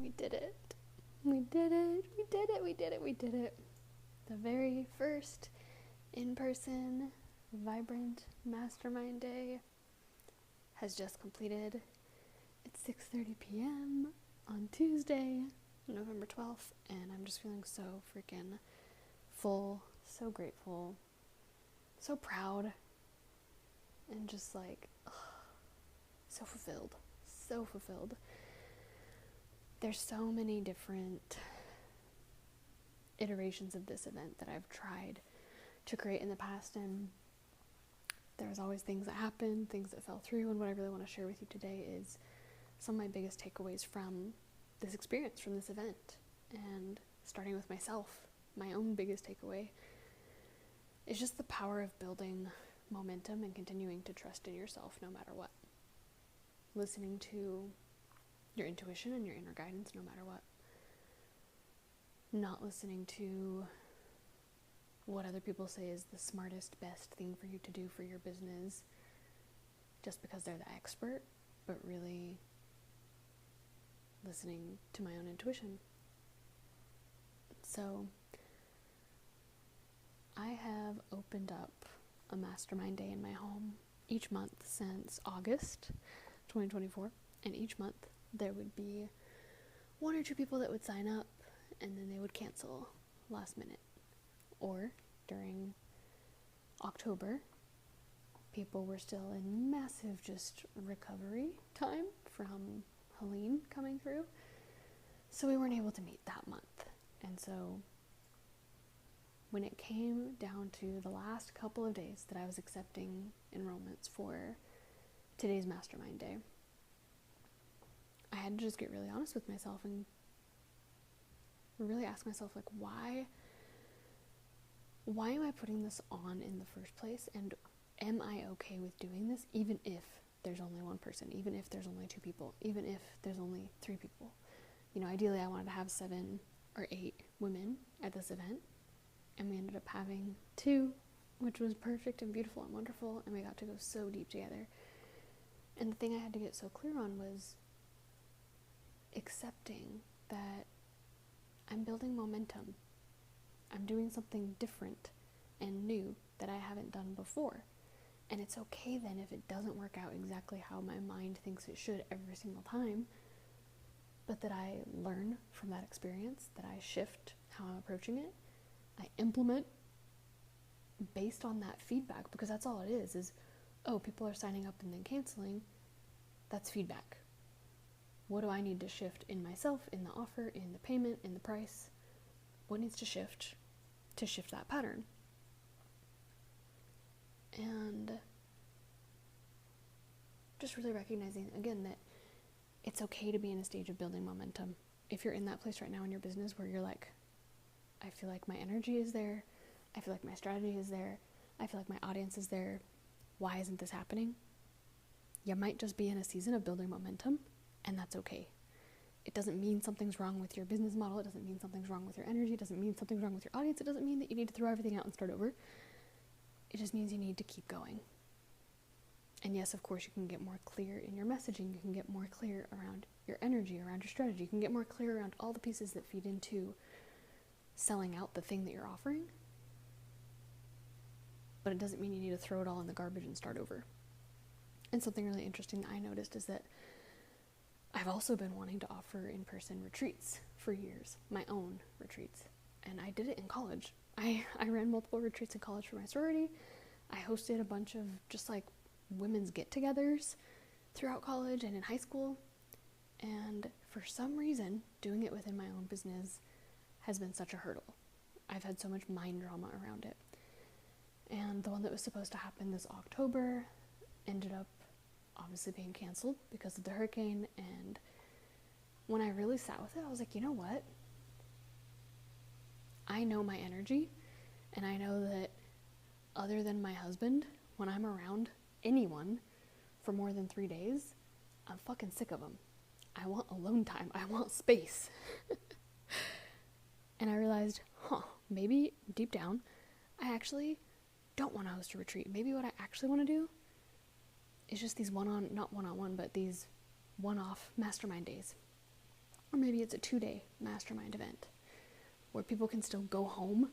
We did it. We did it. We did it. We did it. We did it. The very first in-person, vibrant Mastermind Day has just completed. It's 6:30 p.m. on Tuesday, November 12th, and I'm just feeling so freaking full, so grateful, so proud, and just like, so fulfilled, so fulfilled. There's so many different iterations of this event that I've tried to create in the past, and there's always things that happen, things that fell through, and what I really want to share with you today is some of my biggest takeaways from this experience, from this event. And starting with myself, my own biggest takeaway is just the power of building momentum and continuing to trust in yourself no matter what. Listening to your intuition and your inner guidance no matter what. Not listening to what other people say is the smartest, best thing for you to do for your business just because they're the expert, but really listening to my own intuition. So I have opened up a mastermind day in my home each month since August 2024, and each month there would be one or two people that would sign up and then they would cancel last minute. Or during October, people were still in massive just recovery time from Helene coming through, so we weren't able to meet that month. And so when it came down to the last couple of days that I was accepting enrollments for today's mastermind day, I had to just get really honest with myself and really ask myself, like, why am I putting this on in the first place, and am I okay with doing this even if there's only one person, even if there's only two people, even if there's only three people? You know, ideally I wanted to have 7 or 8 women at this event, and we ended up having 2, which was perfect and beautiful and wonderful, and we got to go so deep together. And the thing I had to get so clear on was accepting that I'm building momentum. I'm doing something different and new that I haven't done before. And it's okay then if it doesn't work out exactly how my mind thinks it should every single time, but that I learn from that experience, that I shift how I'm approaching it, I implement based on that feedback, because that's all it is, oh, people are signing up and then canceling. That's feedback. What do I need to shift in myself, in the offer, in the payment, in the price? What needs to shift that pattern? And just really recognizing, again, that it's okay to be in a stage of building momentum. If you're in that place right now in your business where you're like, I feel like my energy is there, I feel like my strategy is there, I feel like my audience is there, why isn't this happening? You might just be in a season of building momentum, and that's okay. It doesn't mean something's wrong with your business model, it doesn't mean something's wrong with your energy, it doesn't mean something's wrong with your audience, it doesn't mean that you need to throw everything out and start over. It just means you need to keep going. And yes, of course, you can get more clear in your messaging, you can get more clear around your energy, around your strategy, you can get more clear around all the pieces that feed into selling out the thing that you're offering. But it doesn't mean you need to throw it all in the garbage and start over. And something really interesting that I noticed is that I've also been wanting to offer in-person retreats for years, my own retreats. And I did it in college. I ran multiple retreats in college for my sorority. I hosted a bunch of just like women's get-togethers throughout college and in high school. And for some reason, doing it within my own business has been such a hurdle. I've had so much mind drama around it. And the one that was supposed to happen this October ended up obviously being canceled because of the hurricane. And when I really sat with it, I was like, you know what? I know my energy, and I know that other than my husband, when I'm around anyone for more than 3 days, I'm fucking sick of them. I want alone time. I want space. And I realized, maybe deep down, I actually don't want to host a retreat. Maybe what I actually want to do is just these not one-on-one, but these one-off mastermind days. Or maybe it's a 2-day mastermind event where people can still go home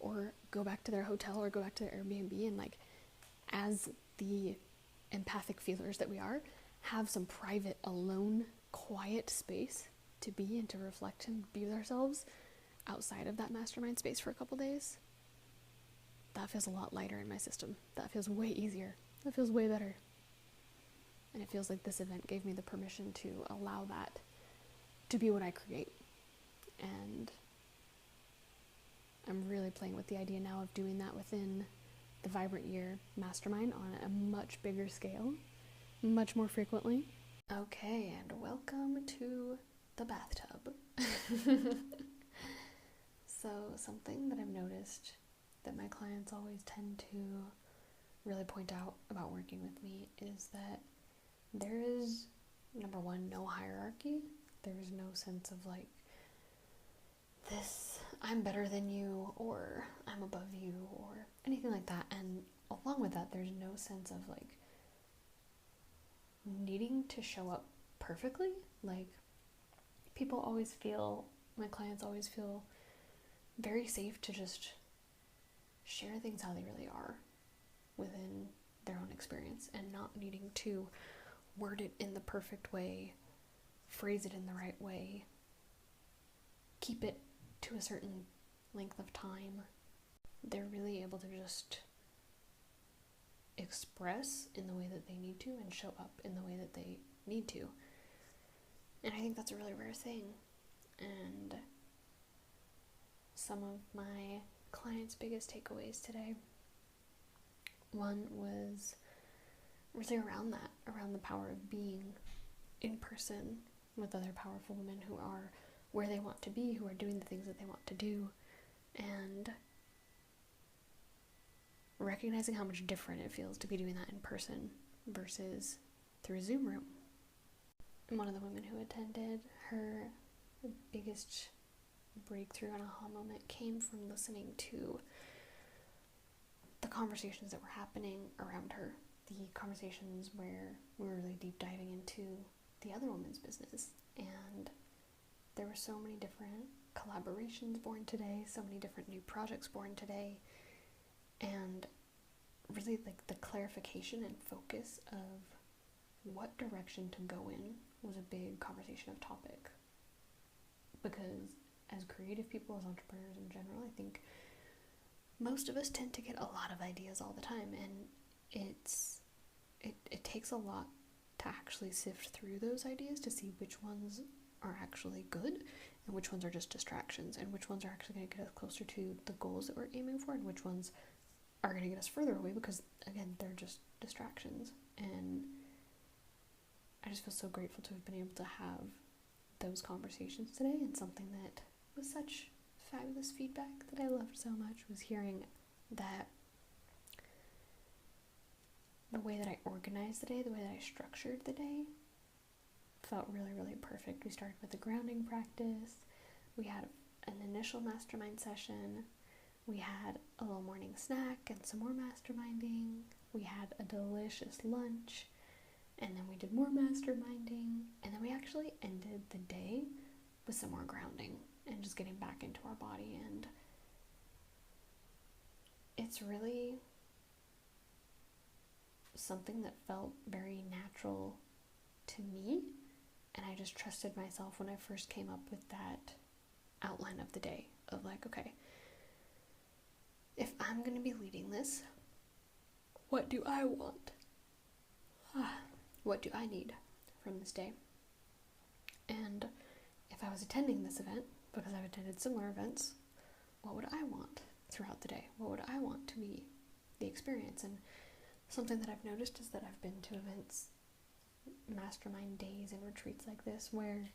or go back to their hotel or go back to their Airbnb and, like, as the empathic feelers that we are, have some private, alone, quiet space to be and to reflect and be with ourselves outside of that mastermind space for a couple days. That feels a lot lighter in my system. That feels way easier. That feels way better. And it feels like this event gave me the permission to allow that to be what I create. And I'm really playing with the idea now of doing that within the Vibrant Year Mastermind on a much bigger scale, much more frequently. Okay, and welcome to the bathtub. So something that I've noticed that my clients always tend to really point out about working with me is that there is, number one, no hierarchy. There is no sense of, like, this, I'm better than you, or I'm above you, or anything like that. And along with that, there's no sense of, like, needing to show up perfectly. Like, my clients always feel very safe to just share things how they really are within their own experience and not needing to word it in the perfect way, phrase it in the right way, keep it to a certain length of time. They're really able to just express in the way that they need to and show up in the way that they need to. And I think that's a really rare thing. And some of my clients' biggest takeaways today, one was really around the power of being in person with other powerful women who are where they want to be, who are doing the things that they want to do, and recognizing how much different it feels to be doing that in person versus through a Zoom room. And one of the women who attended, her biggest breakthrough and aha moment came from listening to the conversations that were happening around her, the conversations where we were really deep diving into the other woman's business. And there were so many different collaborations born today, so many different new projects born today, and really, like, the clarification and focus of what direction to go in was a big conversation of topic. Because as creative people, as entrepreneurs in general, I think most of us tend to get a lot of ideas all the time, and it takes a lot to actually sift through those ideas to see which ones are actually good and which ones are just distractions, and which ones are actually going to get us closer to the goals that we're aiming for, and which ones are going to get us further away because, again, they're just distractions. And I just feel so grateful to have been able to have those conversations today. And something that was such fabulous feedback that I loved so much was hearing that the way that I organized the day, the way that I structured the day, felt really, really perfect. We started with a grounding practice. We had an initial mastermind session. We had a little morning snack and some more masterminding. We had a delicious lunch. And then we did more masterminding. And then we actually ended the day with some more grounding and just getting back into our body. And it's really something that felt very natural to me. And I just trusted myself when I first came up with that outline of the day of, like, okay, if I'm going to be leading this, what do I want? What do I need from this day? And if I was attending this event, because I've attended similar events, what would I want throughout the day? What would I want to be the experience? And something that I've noticed is that I've been to events, mastermind days and retreats like this, where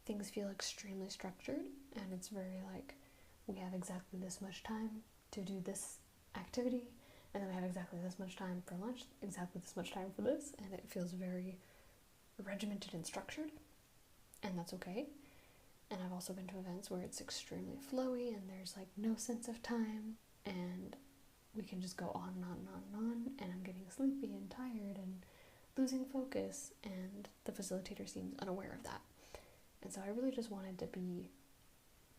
things feel extremely structured, and it's very like, we have exactly this much time to do this activity, and then we have exactly this much time for lunch, exactly this much time for this, and it feels very regimented and structured, and that's okay. And I've also been to events where it's extremely flowy, and there's, like, no sense of time, and we can just go on and on and on and on, and I'm getting sleepy and tired and losing focus, and the facilitator seems unaware of that. And so I really just wanted to be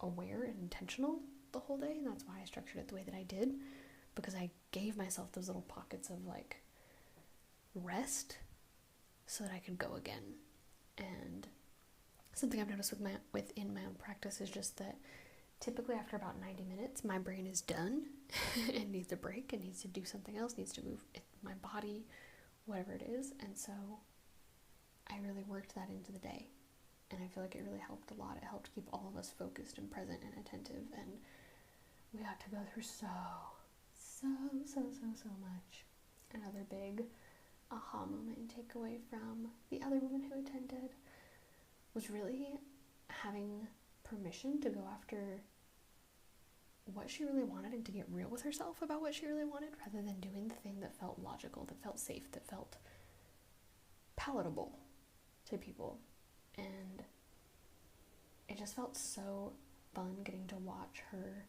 aware and intentional the whole day, and that's why I structured it the way that I did, because I gave myself those little pockets of like rest so that I could go again. And something I've noticed within my own practice is just that typically after about 90 minutes, my brain is done and needs a break and needs to do something else, needs to move my body, whatever it is. And so I really worked that into the day. And I feel like it really helped a lot. It helped keep all of us focused and present and attentive. And we got to go through so much. Another big aha moment and takeaway from the other woman who attended was really having permission to go after what she really wanted and to get real with herself about what she really wanted, rather than doing the thing that felt logical, that felt safe, that felt palatable to people. And it just felt so fun getting to watch her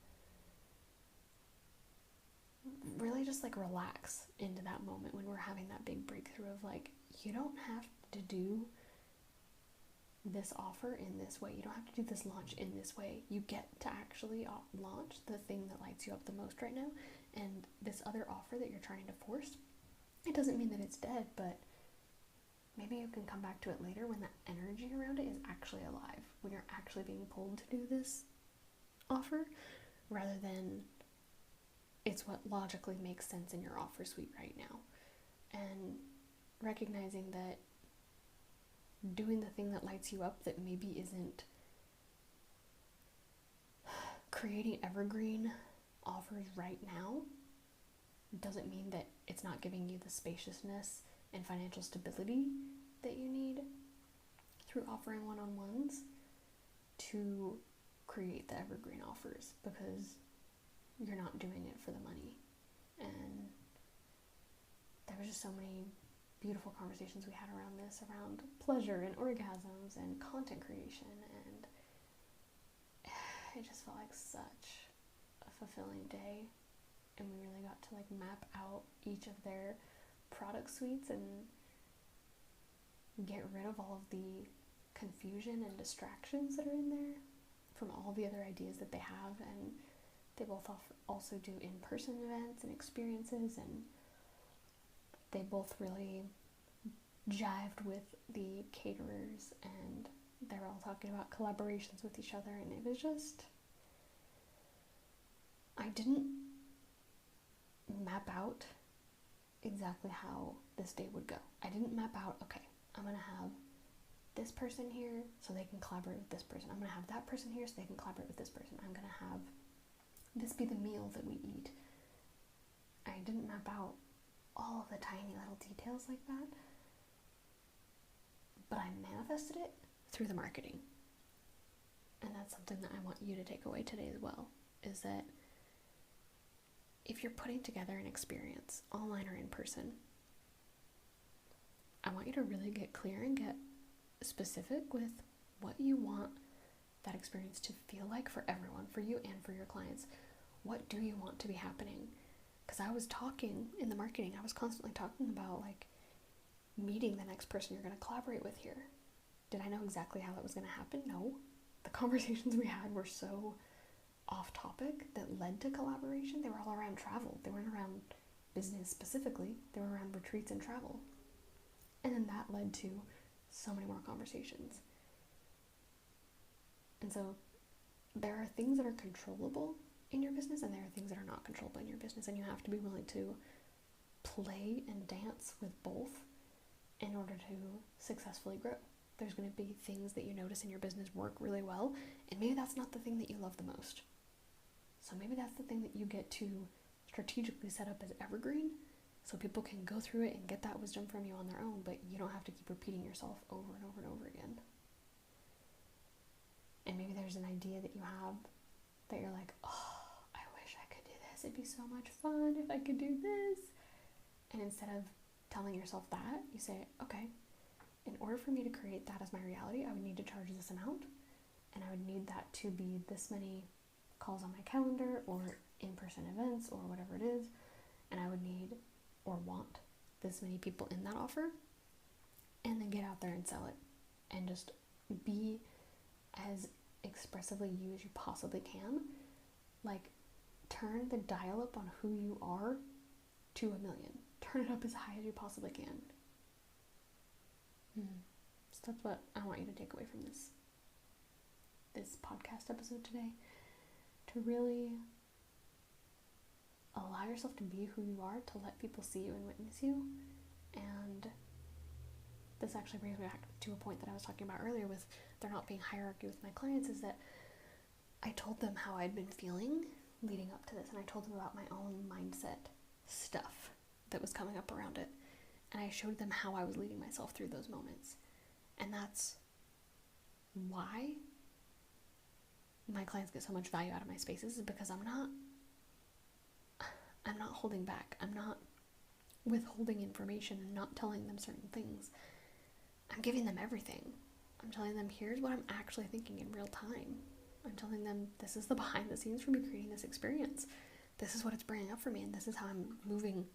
really just like relax into that moment when we're having that big breakthrough of like, you don't have to do this offer in this way. You don't have to do this launch in this way. You get to actually launch the thing that lights you up the most right now. And this other offer that you're trying to force, it doesn't mean that it's dead, but maybe you can come back to it later when the energy around it is actually alive, when you're actually being pulled to do this offer, rather than it's what logically makes sense in your offer suite right now. And recognizing that doing the thing that lights you up that maybe isn't creating evergreen offers right now doesn't mean that it's not giving you the spaciousness and financial stability that you need through offering one-on-ones to create the evergreen offers, because you're not doing it for the money. And there was just so many beautiful conversations we had around this, around pleasure and orgasms and content creation, and it just felt like such a fulfilling day. And we really got to like map out each of their product suites and get rid of all of the confusion and distractions that are in there from all the other ideas that they have. And they both also do in-person events and experiences, and they both really jived with the caterers, and they were all talking about collaborations with each other. And it was just, I didn't map out exactly how this day would go. I didn't map out, okay, I'm going to have this person here so they can collaborate with this person. I'm going to have that person here so they can collaborate with this person. I'm going to have this be the meal that we eat. I didn't map out all of the tiny little details like that, but I manifested it through the marketing. And that's something that I want you to take away today as well, is that if you're putting together an experience, online or in person, I want you to really get clear and get specific with what you want that experience to feel like for everyone, for you and for your clients. What do you want to be happening? Because I was talking in the marketing, I was constantly talking about like meeting the next person you're going to collaborate with here. Did I know exactly how that was going to happen? No. The conversations we had were so off topic that led to collaboration. They were all around travel. They weren't around business specifically. They were around retreats and travel. And then that led to so many more conversations. And so there are things that are controllable in your business, and there are things that are not controllable in your business, and you have to be willing to play and dance with both in order to successfully grow. There's going to be things that you notice in your business work really well, and maybe that's not the thing that you love the most. So maybe that's the thing that you get to strategically set up as evergreen, so people can go through it and get that wisdom from you on their own, but you don't have to keep repeating yourself over and over and over again. And maybe there's an idea that you have that you're like, oh, I wish I could do this. It'd be so much fun if I could do this. And instead of telling yourself that, you say, okay, in order for me to create that as my reality, I would need to charge this amount, and I would need that to be this many calls on my calendar or in-person events or whatever it is, and I would need or want this many people in that offer, and then get out there and sell it and just be as expressively you as you possibly can. Like, turn the dial up on who you are to 1,000,000. Turn it up as high as you possibly can. So that's what I want you to take away from this podcast episode today. To really allow yourself to be who you are, to let people see you and witness you. And this actually brings me back to a point that I was talking about earlier with there not being hierarchy with my clients, is that I told them how I'd been feeling leading up to this, and I told them about my own mindset stuff that was coming up around it, and I showed them how I was leading myself through those moments. And that's why my clients get so much value out of my spaces, is because I'm not holding back. I'm not withholding information and not telling them certain things. I'm giving them everything. I'm telling them, here's what I'm actually thinking in real time. I'm telling them, this is the behind the scenes for me creating this experience. This is what it's bringing up for me, and this is how I'm moving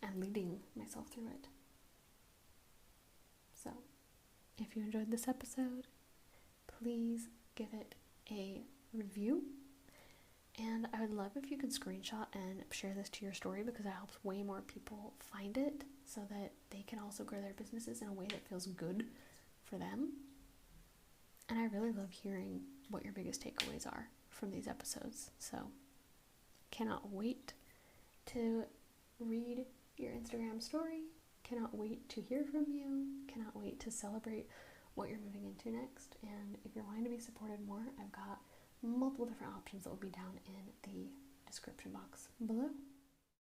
and leading myself through it. So, if you enjoyed this episode, please give it a review. And I would love if you could screenshot and share this to your story, because it helps way more people find it so that they can also grow their businesses in a way that feels good for them. And I really love hearing what your biggest takeaways are from these episodes. So, cannot wait to read your Instagram story. Cannot wait to hear from you. Cannot wait to celebrate what you're moving into next. And if you're wanting to be supported more, I've got multiple different options that will be down in the description box below.